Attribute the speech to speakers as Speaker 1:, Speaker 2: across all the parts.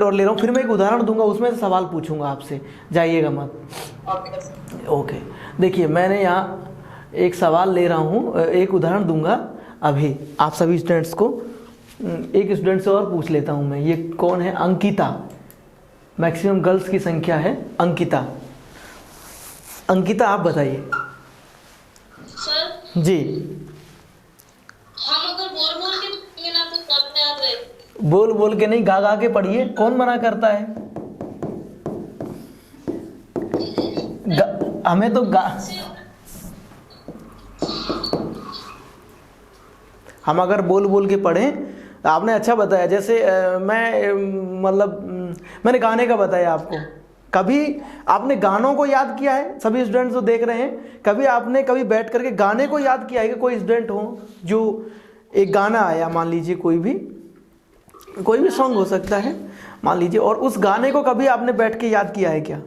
Speaker 1: और ले रहा हूँ, फिर मैं एक उदाहरण दूंगा, उसमें से सवाल पूछूंगा आपसे, जाइएगा मत। ओके, देखिए मैंने यहाँ एक सवाल ले रहा हूँ, एक उदाहरण दूंगा अभी आप सभी स्टूडेंट्स को। एक स्टूडेंट से और पूछ लेता हूँ मैं, ये कौन है? अंकिता। मैक्सिमम गर्ल्स की संख्या है अंकिता। अंकिता आप बताइए।
Speaker 2: सर
Speaker 1: जी,
Speaker 2: हम अगर बोल बोल के पढ़ेंगे ना तो सब याद रहेगा।
Speaker 1: बोल बोल के नहीं, गा गा के पढ़िए। कौन मना करता है? हमें तो हम अगर बोल बोल के पढ़ें। आपने अच्छा बताया, जैसे मैंने गाने का बताया आपको। कभी आपने गानों को याद किया है? सभी स्टूडेंट्स जो देख रहे हैं, कभी बैठ करके गाने को याद किया है कि कोई स्टूडेंट हो जो एक गाना आया, मान लीजिए कोई भी सॉन्ग हो सकता है मान लीजिए, और उस गाने को कभी आपने बैठ के याद किया है क्या?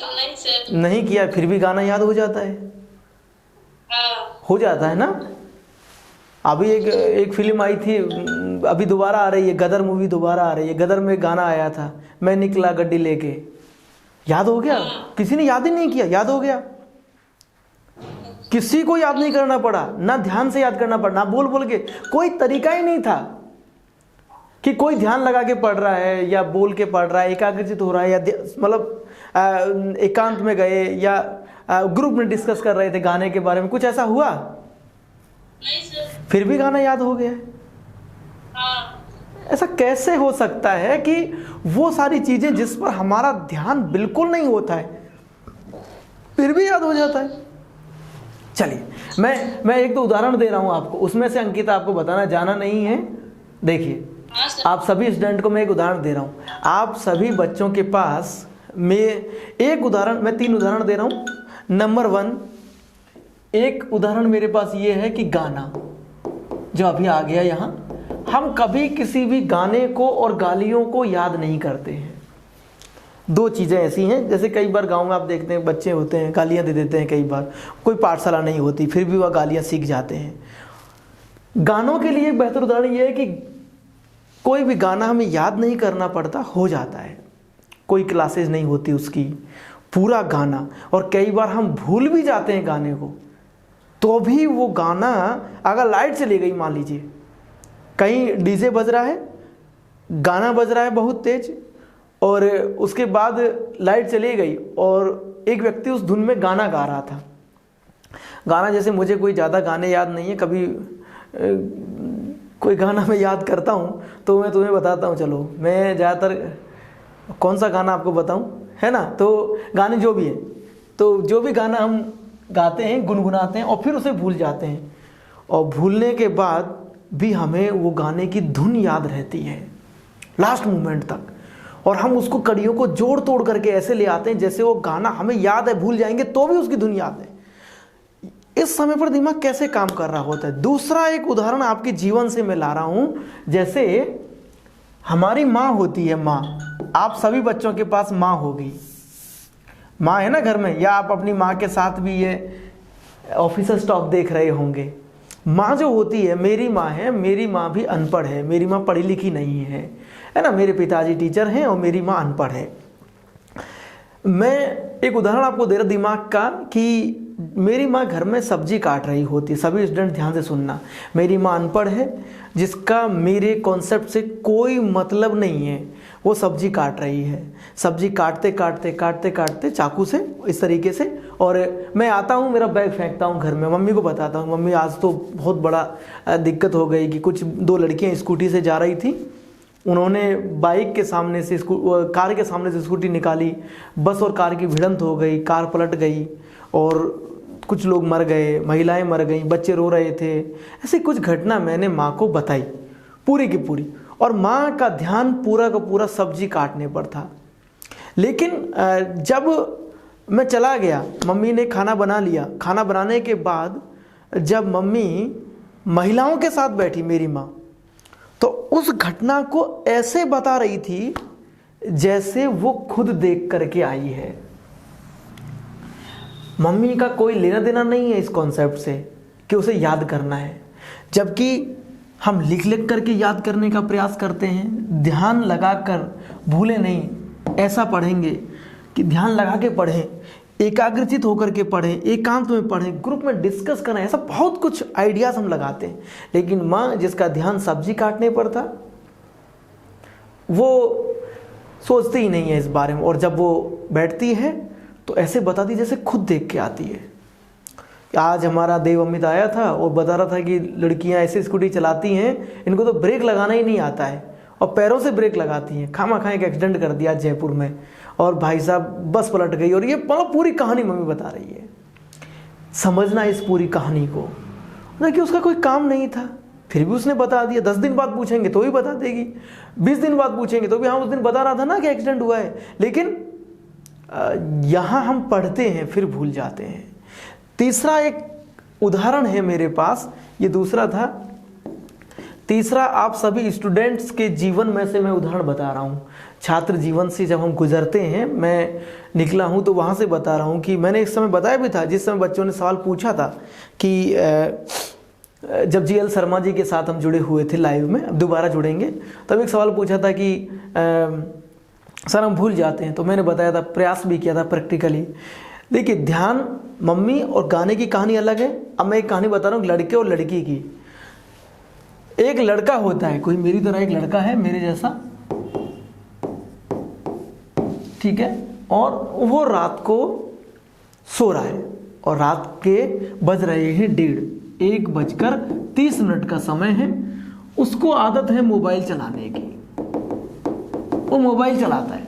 Speaker 2: नहीं सर।
Speaker 1: नहीं किया, फिर भी गाना याद हो जाता है। हो जाता है ना। अभी एक फिल्म आई थी, अभी दोबारा आ रही है, गदर मूवी दोबारा आ रही है। गदर में गाना आया था, मैं निकला गड्डी लेके। याद हो गया? किसी ने याद ही नहीं किया, याद हो गया। किसी को याद नहीं करना पड़ा, ना ध्यान से याद करना पड़ा, ना बोल बोल के। कोई तरीका ही नहीं था कि कोई ध्यान लगा के पढ़ रहा है या बोल के पढ़ रहा है, एकाग्रचित हो रहा है, या मतलब एकांत में गए या ग्रुप में डिस्कस कर रहे थे गाने के बारे में। कुछ ऐसा हुआ?
Speaker 2: नहीं सर।
Speaker 1: फिर भी गाना याद हो गया। ऐसा कैसे हो सकता है कि वो सारी चीजें जिस पर हमारा ध्यान बिल्कुल नहीं होता है फिर भी याद हो जाता है? चलिए मैं एक तो उदाहरण दे रहा हूं आपको, उसमें से अंकिता आपको बताना जाना नहीं है। देखिए, आप सभी स्टूडेंट को मैं एक उदाहरण दे रहा हूं। आप सभी बच्चों के पास मैं मैं 3 उदाहरण दे रहा हूं। नंबर 1, एक उदाहरण मेरे पास ये है कि गाना जो अभी आ गया यहाँ, हम कभी किसी भी गाने को और गालियों को याद नहीं करते हैं। 2 चीज़ें ऐसी हैं, जैसे कई बार गांव में आप देखते हैं बच्चे होते हैं गालियाँ दे देते हैं, कई बार कोई पाठशाला नहीं होती फिर भी वह गालियाँ सीख जाते हैं। गानों के लिए एक बेहतर उदाहरण ये है कि कोई भी गाना हमें याद नहीं करना पड़ता, हो जाता है। कोई क्लासेस नहीं होती उसकी, पूरा गाना। और कई बार हम भूल भी जाते हैं गाने को, तो भी वो गाना, अगर लाइट चली गई मान लीजिए, कहीं डीजे बज रहा है, गाना बज रहा है बहुत तेज, और उसके बाद लाइट चली गई और एक व्यक्ति उस धुन में गाना गा रहा था। गाना, जैसे मुझे कोई ज़्यादा गाने याद नहीं है, कभी कोई गाना मैं याद करता हूँ तो मैं तुम्हें बताता हूँ। चलो, मैं ज़्यादातर कौन सा गाना आपको बताऊँ, है ना? तो गाने जो भी है, तो जो भी गाना हम गाते हैं, गुनगुनाते हैं और फिर उसे भूल जाते हैं, और भूलने के बाद भी हमें वो गाने की धुन याद रहती है लास्ट मोमेंट तक, और हम उसको कड़ियों को जोड़ तोड़ करके ऐसे ले आते हैं जैसे वो गाना हमें याद है, भूल जाएंगे तो भी उसकी धुन याद है। इस समय पर दिमाग कैसे काम कर रहा होता है। दूसरा एक उदाहरण आपके जीवन से मैं ला रहा हूं, जैसे हमारी माँ होती है। माँ, आप सभी बच्चों के पास माँ होगी, माँ है ना घर में, या आप अपनी माँ के साथ भी ये ऑफिसर स्टॉप देख रहे होंगे। माँ जो होती है, मेरी माँ है, मेरी माँ भी अनपढ़ है, मेरी माँ पढ़ी लिखी नहीं है ना। मेरे पिताजी टीचर हैं और मेरी माँ अनपढ़ है। मैं एक उदाहरण आपको दे रहा दिमाग का कि मेरी माँ घर में सब्जी काट रही होती है। सभी स्टूडेंट ध्यान से सुनना। मेरी माँ अनपढ़ है, जिसका मेरे कॉन्सेप्ट से कोई मतलब नहीं है, वो सब्जी काट रही है। सब्जी काटते काटते काटते काटते चाकू से इस तरीके से, और मैं आता हूँ, मेरा बैग फेंकता हूँ घर में, मम्मी को बताता हूँ, मम्मी आज तो बहुत बड़ा दिक्कत हो गई कि कुछ 2 लड़कियाँ स्कूटी से जा रही थी, उन्होंने बाइक के सामने से कार के सामने से स्कूटी निकाली, बस और कार की भिड़ंत हो गई, कार पलट गई और कुछ लोग मर गए, महिलाएं मर गईं, बच्चे रो रहे थे। ऐसी कुछ घटना मैंने माँ को बताई पूरी की पूरी, और माँ का ध्यान पूरा का पूरा सब्जी काटने पर था। लेकिन जब मैं चला गया, मम्मी ने खाना बना लिया। खाना बनाने के बाद जब मम्मी महिलाओं के साथ बैठी, मेरी माँ, तो उस घटना को ऐसे बता रही थी जैसे वो खुद देख करके आई है। मम्मी का कोई लेना देना नहीं है इस कॉन्सेप्ट से कि उसे याद करना है, जबकि हम लिख लिख करके याद करने का प्रयास करते हैं, ध्यान लगाकर भूले नहीं, ऐसा पढ़ेंगे कि ध्यान लगा के पढ़ें, एकाग्रचित होकर के पढ़ें, एकांत में पढ़ें, ग्रुप में डिस्कस करें, ऐसा बहुत कुछ आइडियाज हम लगाते हैं। लेकिन माँ जिसका ध्यान सब्जी काटने पर था, वो सोचती ही नहीं है इस बारे में, और जब वो बैठती है तो ऐसे बताती जैसे खुद देख के आती है। आज हमारा देव अमित आया था और बता रहा था कि लड़कियां ऐसे स्कूटी चलाती हैं, इनको तो ब्रेक लगाना ही नहीं आता है और पैरों से ब्रेक लगाती हैं। खामा एक एक्सीडेंट कर दिया जयपुर में, और भाई साहब बस पलट गई, और ये पूरी कहानी मम्मी बता रही है। समझना इस पूरी कहानी को, कि उसका कोई काम नहीं था फिर भी उसने बता दिया। 10 दिन बाद पूछेंगे तो भी बता देगी, 20 दिन बाद पूछेंगे तो भी हाँ उस दिन बता रहा था ना कि एक्सीडेंट हुआ है। लेकिन यहाँ हम पढ़ते हैं फिर भूल जाते हैं। तीसरा एक उदाहरण है मेरे पास, ये दूसरा था। तीसरा आप सभी स्टूडेंट्स के जीवन में से मैं उदाहरण बता रहा हूँ। छात्र जीवन से जब हम गुजरते हैं, मैं निकला हूँ तो वहाँ से बता रहा हूँ कि मैंने इस समय बताया भी था, जिस समय बच्चों ने सवाल पूछा था कि जब जीएल शर्मा जी के साथ हम जुड़े हुए थे लाइव में, अब दोबारा जुड़ेंगे, तब एक सवाल पूछा था कि सर हम भूल जाते हैं, तो मैंने बताया था, प्रयास भी किया था प्रैक्टिकली। देखिए ध्यान, मम्मी और गाने की कहानी अलग है। अब मैं एक कहानी बता रहा हूँ लड़के और लड़की की। एक लड़का होता है, कोई मेरी तरह एक लड़का है, मेरे जैसा, ठीक है, और वो रात को सो रहा है और रात के बज रहे हैं 1:30 का समय है। उसको आदत है मोबाइल चलाने की, वो मोबाइल चलाता है,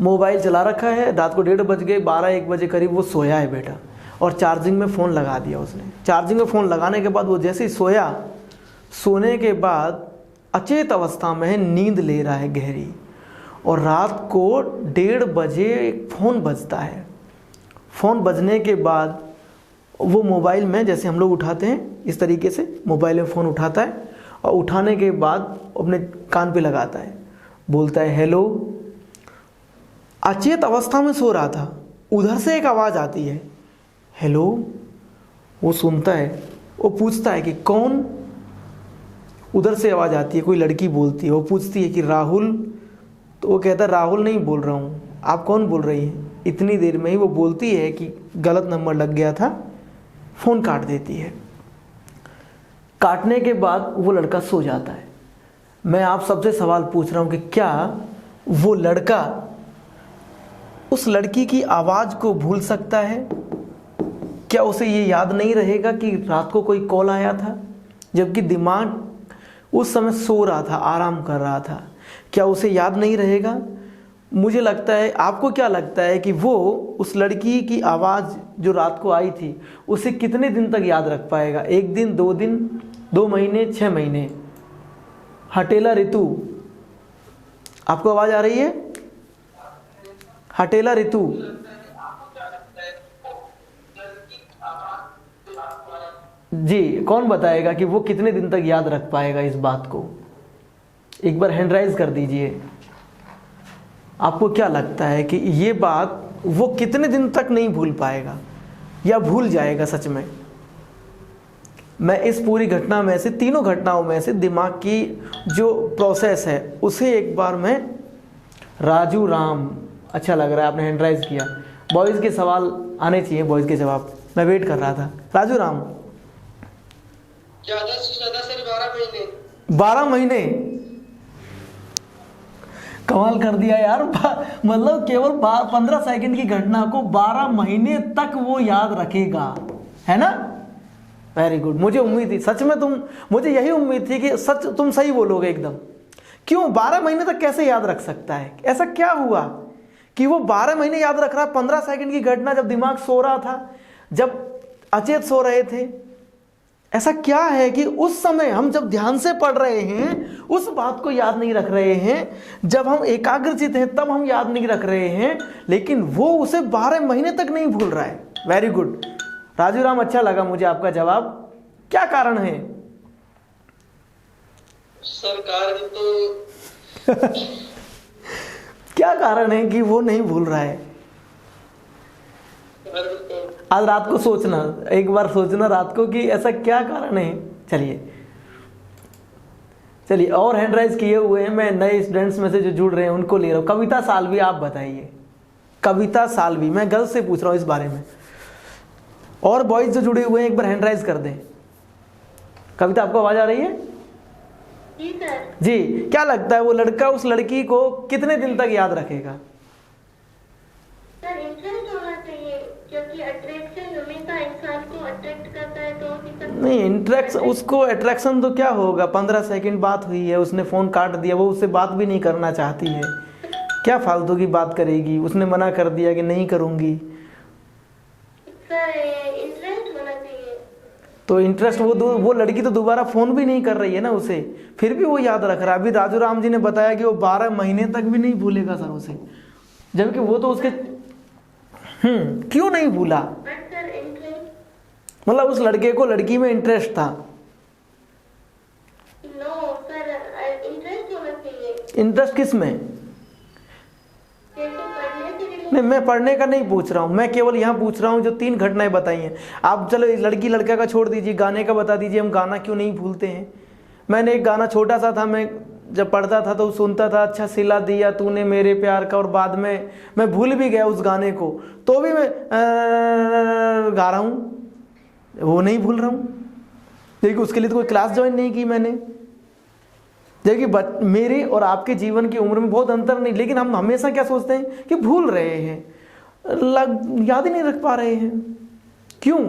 Speaker 1: मोबाइल चला रखा है। रात को 1:30 बज गए, 12-1 बजे करीब वो सोया है बेटा, और चार्जिंग में फ़ोन लगा दिया उसने। चार्जिंग में फ़ोन लगाने के बाद वो जैसे ही सोया, सोने के बाद अचेत अवस्था में है, नींद ले रहा है गहरी, और रात को 1:30 बजे एक फ़ोन बजता है। फ़ोन बजने के बाद वो मोबाइल में, जैसे हम लोग उठाते हैं इस तरीके से मोबाइल में फ़ोन उठाता है, और उठाने के बाद अपने कान पे लगाता है, बोलता है हेलो। अचेत अवस्था में सो रहा था, उधर से एक आवाज़ आती है हेलो। वो सुनता है, वो पूछता है कि कौन। उधर से आवाज़ आती है, कोई लड़की बोलती है, वो पूछती है कि राहुल। तो वो कहता है राहुल नहीं बोल रहा हूँ, आप कौन बोल रही हैं। इतनी देर में ही वो बोलती है कि गलत नंबर लग गया था, फ़ोन काट देती है। काटने के बाद वो लड़का सो जाता है। मैं आप सबसे सवाल पूछ रहा हूँ कि क्या वो लड़का उस लड़की की आवाज़ को भूल सकता है? क्या उसे ये याद नहीं रहेगा कि रात को कोई कॉल आया था, जबकि दिमाग उस समय सो रहा था, आराम कर रहा था? क्या उसे याद नहीं रहेगा? मुझे लगता है, आपको क्या लगता है कि वो उस लड़की की आवाज़ जो रात को आई थी उसे कितने दिन तक याद रख पाएगा? 1 दिन, 2 दिन, 2 महीने, 6 महीने? हटेला ऋतु, आपको आवाज़ आ रही है? हटेला ऋतु, जी कौन बताएगा कि वो कितने दिन तक याद रख पाएगा इस बात को? एक बार हैंड राइज कर दीजिए। आपको क्या लगता है कि ये बात वो कितने दिन तक नहीं भूल पाएगा या भूल जाएगा सच में? मैं इस पूरी घटना में से, तीनों घटनाओं में से दिमाग की जो प्रोसेस है उसे एक बार मैं, राजू राम, अच्छा लग रहा है आपने हैंड राइज किया। बॉयज़ के सवाल आने चाहिए, बॉयज़ के जवाब, मैं वेट कर रहा था। राजू राम,
Speaker 3: ज़्यादा से ज़्यादा सर 12 महीने।
Speaker 1: 12 महीने, कमाल कर दिया यार। मतलब केवल 15 सेकंड की घटना को 12 महीने तक वो याद रखेगा, है ना? Very good. मुझे उम्मीद थी सच में, मुझे यही उम्मीद थी कि सच तुम सही बोलोगे एकदम। क्यों 12 महीने तक कैसे याद रख सकता है? ऐसा क्या हुआ कि वो 12 महीने याद रख रहा? 15 सेकंड की घटना, जब दिमाग सो रहा था, जब अचेत सो रहे थे। ऐसा क्या है कि उस समय हम जब ध्यान से पढ़ रहे हैं उस बात को याद नहीं रख रहे हैं, जब हम एकाग्रचित हैं तब हम याद नहीं रख रहे हैं, लेकिन वो उसे 12 महीने तक नहीं भूल रहा है। वेरी गुड राजू राम, अच्छा लगा मुझे आपका जवाब। क्या कारण है?
Speaker 3: सर कारण तो
Speaker 1: क्या कारण है कि वो नहीं भूल रहा है? आज रात को सोचना, एक बार सोचना रात को कि ऐसा क्या कारण है। चलिए चलिए, और हैंड राइज किए हुए हैं, मैं नए स्टूडेंट्स में से जो जुड़ रहे हैं उनको ले रहा हूँ। कविता सालवी, आप बताइए। कविता सालवी, मैं गर्ल्स से पूछ रहा हूँ इस बारे में। और बॉयज जो जुड़े हुए हैं एक बार हैंड राइज कर दें। कविता, आपको आवाज आ रही है?
Speaker 2: जी सर।
Speaker 1: जी, क्या लगता है वो लड़का उस लड़की को कितने दिन तक याद रखेगा?
Speaker 2: सर इंटरेस्ट होना चाहिए, क्योंकि अट्रैक्शन हमेशा इंसान को अट्रैक्ट करता है, तो उसी तक
Speaker 1: नहीं, इंट्रैक्शन, उसको अट्रैक्शन तो क्या होगा, 15 सेकंड बात हुई है, उसने फ़ोन काट दिया, वो उससे बात भी नहीं करना चाहती है, क्या फालतू की बात करेगी, उसने मना कर दिया कि नहीं करूँगी।
Speaker 2: सर इंटरेस्ट होना चाहिए।
Speaker 1: तो इंटरेस्ट, वो लड़की तो दोबारा फ़ोन भी नहीं कर रही है ना उसे, फिर भी वो याद रख रहा है। अभी राजू राम जी ने बताया कि वो 12 महीने तक भी नहीं भूलेगा सर उसे, जबकि वो तो उसके क्यों नहीं भूला?
Speaker 2: बट सर इंटरेस्ट,
Speaker 1: मतलब उस लड़के को लड़की में इंटरेस्ट था।
Speaker 2: नो सर, इंटरेस्ट होना चाहिए।
Speaker 1: इंटरेस्ट किस में?
Speaker 2: जैसे पढ़ने से रिलेटेड।
Speaker 1: नहीं, मैं पढ़ने का नहीं पूछ रहा हूँ, मैं केवल यहाँ पूछ रहा हूँ जो 3 घटनाएं बताई हैं। आप चलो लड़की लड़का का छोड़ दीजिए, गाने का बता दीजिए, हम गाना क्यों नहीं भूलते हैं। मैंने एक गाना छोटा सा था, मैं जब पढ़ता था तो सुनता था, अच्छा सिला दिया तूने मेरे प्यार का, और बाद में मैं भूल भी गया उस गाने को, तो भी मैं गा रहा हूँ, वो नहीं भूल रहा हूँ। देखिए, उसके लिए तो कोई क्लास ज्वाइन नहीं की मैंने। देखिए, मेरे और आपके जीवन की उम्र में बहुत अंतर नहीं, लेकिन हम हमेशा क्या सोचते हैं कि भूल रहे हैं, याद ही नहीं रख पा रहे हैं। क्यों?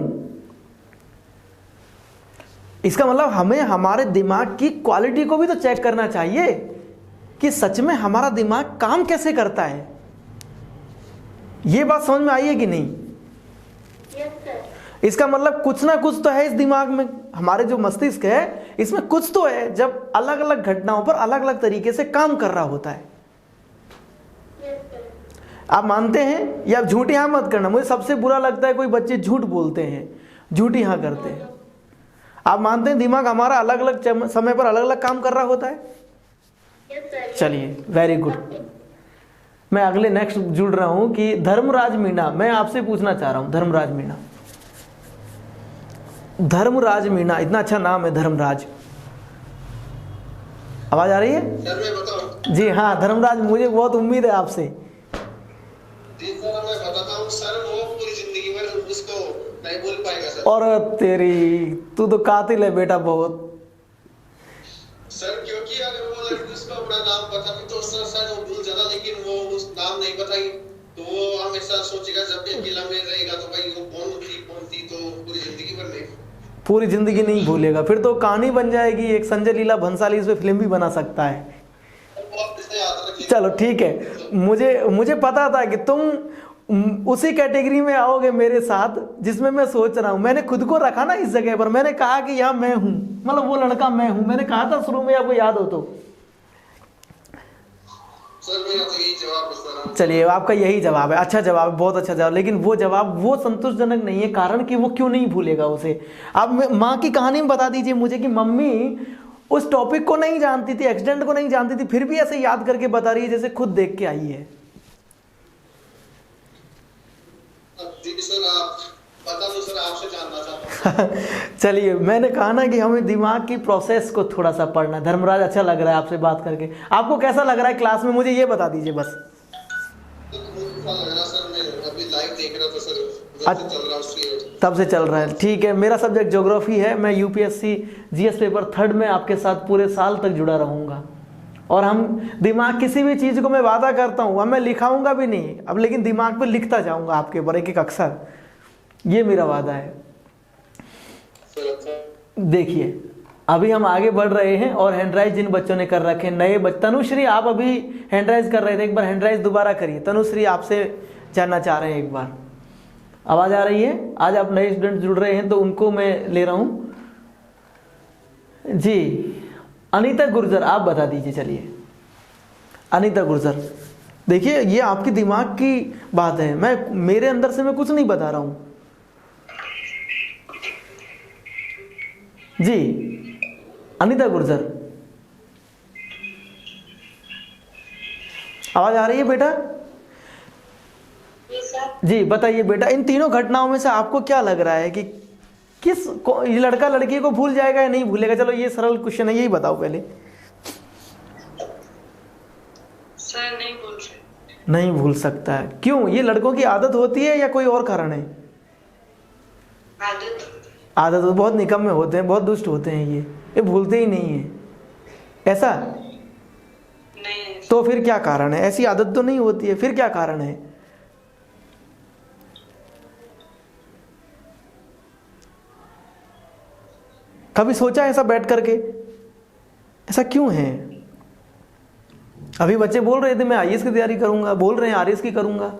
Speaker 1: इसका मतलब हमें हमारे दिमाग की क्वालिटी को भी तो चेक करना चाहिए कि सच में हमारा दिमाग काम कैसे करता है। ये बात समझ में आई है कि नहीं?
Speaker 2: Yes sir.
Speaker 1: इसका मतलब कुछ ना कुछ तो है इस दिमाग में, हमारे जो मस्तिष्क है इसमें कुछ तो है, जब अलग अलग घटनाओं पर अलग अलग तरीके से काम कर रहा होता है।
Speaker 2: Yes sir.
Speaker 1: आप मानते हैं या झूठ यहाँ मत करना, मुझे सबसे बुरा लगता है कोई बच्चे झूठ बोलते हैं, झूठ यहाँ करते हैं। आप मानते हैं दिमाग हमारा अलग अलग समय पर अलग अलग काम कर रहा होता है?
Speaker 2: Yes sir.
Speaker 1: चलिए, वेरी गुड। मैं अगले नेक्स्ट जुड़ रहा हूं कि धर्मराज मीणा, मैं आपसे पूछना चाह रहा हूं। धर्मराज मीणा, धर्मराज मीणा, इतना अच्छा नाम है धर्मराज। आवाज आ रही है?
Speaker 3: सर मैं बताऊं?
Speaker 1: जी हाँ धर्मराज, मुझे बहुत उम्मीद है आपसे।
Speaker 3: जी सर, मैं बताता हूँ सर, वो पूरी जिंदगी भर उसको नहीं भूल पाएगा सर।
Speaker 1: और तेरी, तू तो कातिल है बेटा बहुत।
Speaker 3: सर क्योंकि अगर वो लड़की उसको अपना नाम बताती तो सर शायद वो भूल जाता, लेकिन वो उस नाम नहीं बताई तो वो हमेशा सोचेगा, जब भी अकेला में रहेगा तो भाई वो कौन थी, तो पूरी जिंदगी भर नहीं,
Speaker 1: पूरी जिंदगी नहीं भूलेगा। फिर तो कहानी बन जाएगी, एक संजय लीला भंसाली इस पे फिल्म भी बना सकता है।
Speaker 3: बहुत इसे याद रखिए।
Speaker 1: चलो ठीक है, मुझे पता था कि तुम उसी कैटेगरी में आओगे मेरे साथ जिसमें मैं सोच रहा हूं। मैंने खुद को रखा ना इस जगह पर, मैंने कहा कि यहाँ मैं हूं, मतलब वो लड़का मैं हूं, मैंने कहा था शुरू में, आपको याद हो तो।
Speaker 3: सर मेरा तो यही जवाब है सर।
Speaker 1: चलिए, आपका यही जवाब है, अच्छा जवाब है, बहुत अच्छा जवाब, लेकिन वो जवाब वो संतोषजनक नहीं है। कारण कि वो क्यों नहीं भूलेगा उसे। आप माँ की कहानी में बता दीजिए मुझे कि मम्मी उस टॉपिक को नहीं जानती थी, एक्सीडेंट को नहीं जानती थी, फिर भी ऐसे याद करके बता रही है जैसे खुद देख के आई है।
Speaker 3: सर आप बता दो सर, आपसे जानना चाहता हूँ।
Speaker 1: चलिए, मैंने कहा ना कि हमें दिमाग की प्रोसेस को थोड़ा सा पढ़ना है। धर्मराज, अच्छा लग रहा है आपसे बात करके। आपको कैसा लग रहा है क्लास में, मुझे ये बता दीजिए बस।
Speaker 3: तो मुझे लग रहा सर, मैं अभी लाइव देख रहा था सर, जब से चल रहा है
Speaker 1: तब से चल रहा है। ठीक है, मेरा सब्जेक्ट ज्योग्राफी है, मैं यूपीएससी जीएस पेपर 3 में आपके साथ पूरे साल तक जुड़ा रहूँगा। और हम दिमाग, किसी भी चीज़ को मैं वादा करता हूँ, अब मैं लिखाऊंगा भी नहीं अब, लेकिन दिमाग पे लिखता जाऊँगा आपके ऊपर एक एक अक्षर, ये मेरा वादा है। देखिए, अभी हम आगे बढ़ रहे हैं और हैंडराइज जिन बच्चों ने कर रखे, नए बच्चे, तनुश्री आप अभी हैंडराइज कर रहे थे, एक बार हैंडराइज दोबारा करिए। तनुश्री, आपसे जानना चाह रहे हैं एक बार, आवाज़ आ रही है? आज आप नए स्टूडेंट जुड़ रहे हैं तो उनको मैं ले रहा हूँ जी। अनीता गुर्जर, आप बता दीजिए। चलिए अनीता गुर्जर, देखिए ये आपके दिमाग की बात है, मैं मेरे अंदर से मैं कुछ नहीं बता रहा हूँ जी। अनीता गुर्जर, आवाज आ रही है बेटा? जी बताइए बेटा, इन तीनों घटनाओं में से आपको क्या लग रहा है कि ये लड़का लड़की को भूल जाएगा या नहीं भूलेगा? चलो ये सरल क्वेश्चन है, यही बताओ पहले।
Speaker 4: सर नहीं बोल सकते।
Speaker 1: नहीं भूल सकता है, क्यों? ये लड़कों की आदत होती है या कोई और कारण है? आदत तो बहुत निकम्मे होते हैं, बहुत दुष्ट होते हैं ये भूलते ही नहीं है, ऐसा?
Speaker 4: नहीं।
Speaker 1: तो फिर क्या कारण है? ऐसी आदत तो नहीं होती है, फिर क्या कारण है? कभी सोचा ऐसा बैठ करके, ऐसा क्यों है? अभी बच्चे बोल रहे थे मैं आईएएस की तैयारी करूंगा, बोल रहे हैं आरएस की करूंगा।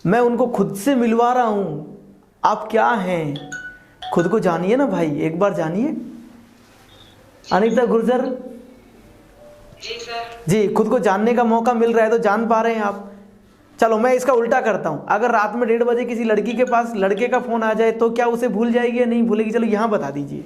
Speaker 1: मैं उनको खुद से मिलवा रहा हूं, आप क्या हैं, खुद को जानिए ना भाई, एक बार जानिए। अनीता गुर्जर
Speaker 4: जी सर।
Speaker 1: जी, खुद को जानने का मौका मिल रहा है तो जान पा रहे हैं आप। चलो मैं इसका उल्टा करता हूं, अगर रात में 1:30 बजे किसी लड़की के पास लड़के का फोन आ जाए तो क्या उसे भूल जाएगी या नहीं भूलेगी? चलो यहां बता दीजिए।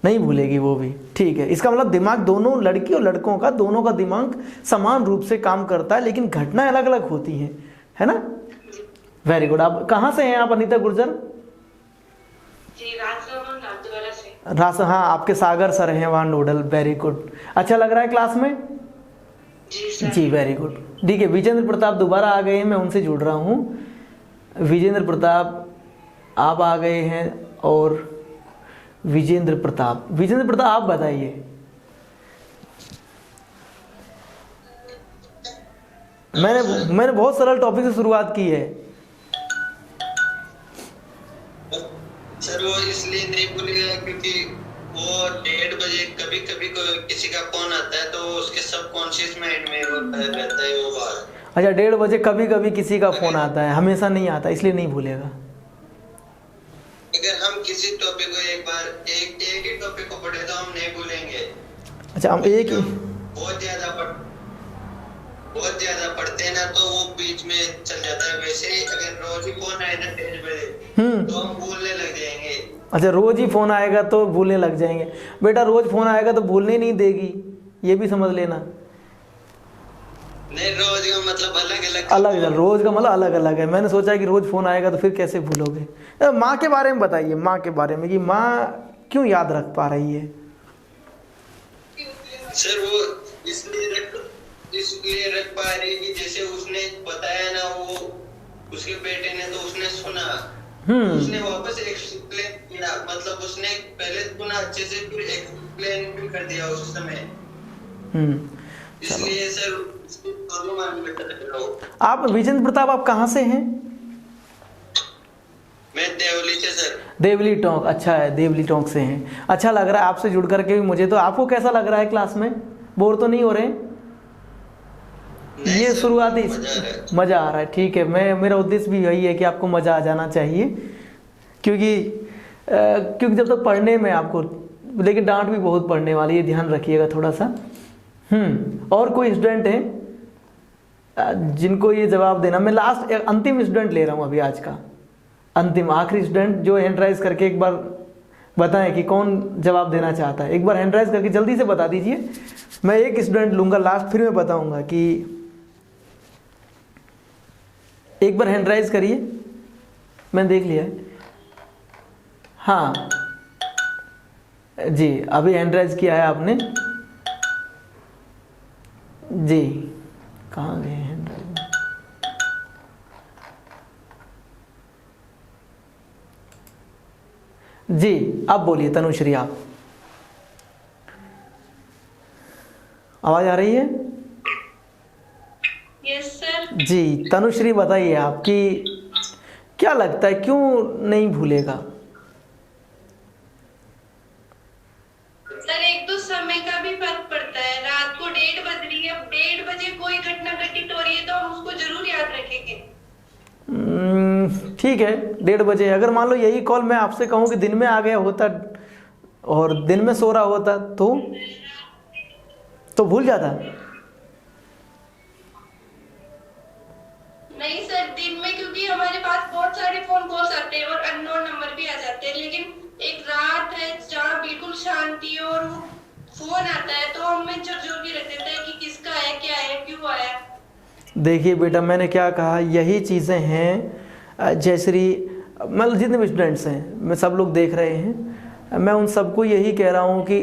Speaker 1: नहीं भूलेगी वो भी, ठीक है। इसका मतलब दिमाग दोनों लड़की और लड़कों का, दोनों का दिमाग समान रूप से काम करता है, लेकिन घटनाएं अलग अलग होती हैं, है ना? Very good. आप कहाँ से हैं आप अनीता गुर्जर?
Speaker 4: जी राजद्वारा से।
Speaker 1: हाँ, आपके सागर सर हैं वहाँ नोडल, वेरी गुड। अच्छा लग रहा है क्लास में?
Speaker 4: जी सर।
Speaker 1: जी वेरी गुड, ठीक है। विजेंद्र प्रताप दोबारा आ गए हैं, मैं उनसे जुड़ रहा हूँ। विजेंद्र प्रताप आप आ गए हैं, और विजेंद्र प्रताप आप बताइए। मैंने बहुत सरल टॉपिक से शुरुआत की है।
Speaker 3: सर वो इसलिए नहीं भूलेगा क्योंकि वो 1:30 बजे कभी कभी किसी का फोन आता है तो उसके सबकॉन्शियस माइंड में वो रहता है वो बात।
Speaker 1: अच्छा, 1:30 बजे कभी कभी किसी का फोन आता है, हमेशा नहीं आता, इसलिए नहीं भूलेगा।
Speaker 3: अगर हम किसी टॉपिक को एक बार एक ही टॉपिक को पढ़े तो हम नहीं भूलेंगे।
Speaker 1: अच्छा, हम एक ही
Speaker 3: बहुत ज्यादा पढ़ते हैं ना तो वो बीच में चल जाता है। वैसे ही अगर रोज ही फोन आए ना 1:30 बजे तो हम भूलने लग जाएंगे।
Speaker 1: अच्छा, रोज ही फोन आएगा तो भूलने लग जाएंगे। बेटा रोज फोन आएगा तो भूलने नहीं देगी, ये भी समझ लेना।
Speaker 3: नहीं, रोज का मतलब
Speaker 1: अलग रोज का मतलब अलग अलग है। मैंने सोचा कि रोज फोन आएगा तो फिर कैसे भूलोगे। माँ के बारे में बताइए, माँ के बारे में कि माँ क्यों याद रख पा रही है?
Speaker 3: सर वो इसलिए रख पा रही है कि जैसे उसने बताया ना, वो उसके बेटे ने तो उसने सुना, उसने वापस एक्सप्लेन किया, मतलब उसने पहले सुना अच्छे से फिर एक्सप्लेन भी कर दिया उस समय। इसलिए सर
Speaker 1: आप विजेंद्र प्रताप आप कहाँ से हैं?
Speaker 3: मैं देवली से सर।
Speaker 1: देवली टोंक, अच्छा है, देवली टोंक से हैं। अच्छा लग रहा है आपसे जुड़ करके भी मुझे। तो आपको कैसा लग रहा है क्लास में? बोर तो नहीं हो रहे? ये शुरुआती मज़ा आ रहा है, ठीक है। मेरा उद्देश्य भी यही है कि आपको मज़ा आ जाना चाहिए, क्योंकि जब तक पढ़ने में आपको, लेकिन डांट भी बहुत पड़ने वाली है, ध्यान रखिएगा थोड़ा सा। और कोई स्टूडेंट है जिनको ये जवाब देना? मैं लास्ट अंतिम स्टूडेंट ले रहा हूँ अभी, आज का अंतिम आखिरी स्टूडेंट जो हैंड राइज करके एक बार बताएं कि कौन जवाब देना चाहता है। एक बार हैंड राइज करके जल्दी से बता दीजिए। मैं एक स्टूडेंट लूंगा लास्ट, फिर मैं बताऊंगा कि एक बार हैंड राइज करिए। मैंने देख लिया है, हाँ जी, अभी हैंड राइज किया है आपने जी। कहाँ गए हैंड राइज? जी अब बोलिए तनुश्री, आप आवाज आ रही है?
Speaker 4: Yes sir.
Speaker 1: जी तनुश्री बताइए, आपकी क्या लगता है क्यों नहीं भूलेगा?
Speaker 4: सर एक तो समय का भी फर्क पड़ता है। रात को 1:30 बज रही है, 1:30 बजे कोई घटना घटित हो रही है तो हम उसको जरूर याद रखेंगे।
Speaker 1: ठीक है, 1:30 बजे। अगर मान लो यही कॉल मैं आपसे कहूँ कि दिन में आ गया होता और दिन में सो रहा होता तो भूल जाता?
Speaker 4: नहीं सर, दिन में क्योंकि हमारे पास बहुत सारे फोन कॉल्स आते हैं और अननोन नंबर भी आ जाते हैं, लेकिन एक रात है जहाँ बिल्कुल शांति है और वो फोन आता है तो हमें झकझोर के रख देता है कि किसका है, क्या है, क्यों आया।
Speaker 1: देखिए बेटा, मैंने क्या कहा, यही चीज़ें हैं। जयश्री, मतलब जितने भी स्टूडेंट्स हैं, मैं सब लोग देख रहे हैं, मैं उन सबको यही कह रहा हूँ कि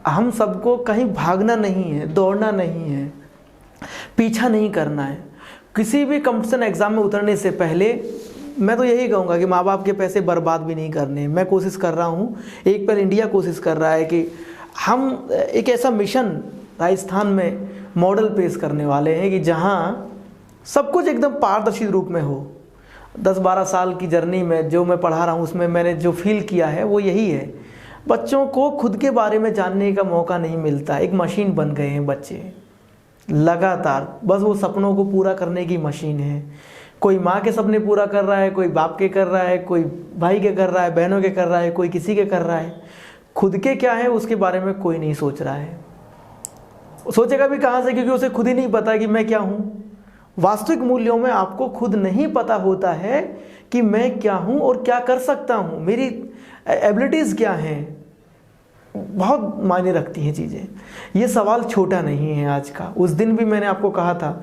Speaker 1: हम सबको कहीं भागना नहीं है, दौड़ना नहीं है, पीछा नहीं करना है। किसी भी कंपटीशन एग्ज़ाम में उतरने से पहले मैं तो यही कहूँगा कि माँ बाप के पैसे बर्बाद भी नहीं करने। मैं कोशिश कर रहा हूँ, एक पर इंडिया कोशिश कर रहा है कि हम एक ऐसा मिशन राजस्थान में मॉडल पेश करने वाले हैं कि जहाँ सब कुछ एकदम पारदर्शी रूप में हो। 10-12 साल की जर्नी में जो मैं पढ़ा रहा हूँ उसमें मैंने जो फील किया है वो यही है, बच्चों को खुद के बारे में जानने का मौका नहीं मिलता। एक मशीन बन गए हैं बच्चे लगातार, बस वो सपनों को पूरा करने की मशीन है। कोई माँ के सपने पूरा कर रहा है, कोई बाप के कर रहा है, कोई भाई के कर रहा है, बहनों के कर रहा है, कोई किसी के कर रहा है। खुद के क्या है उसके बारे में कोई नहीं सोच रहा है। सोचेगा भी कहाँ से, क्योंकि उसे खुद ही नहीं पता कि मैं क्या हूँ। वास्तविक मूल्यों में आपको खुद नहीं पता होता है कि मैं क्या हूँ और क्या कर सकता हूँ, मेरी एबिलिटीज़ क्या हैं। बहुत मायने रखती हैं चीज़ें। ये सवाल छोटा नहीं है आज का। उस दिन भी मैंने आपको कहा था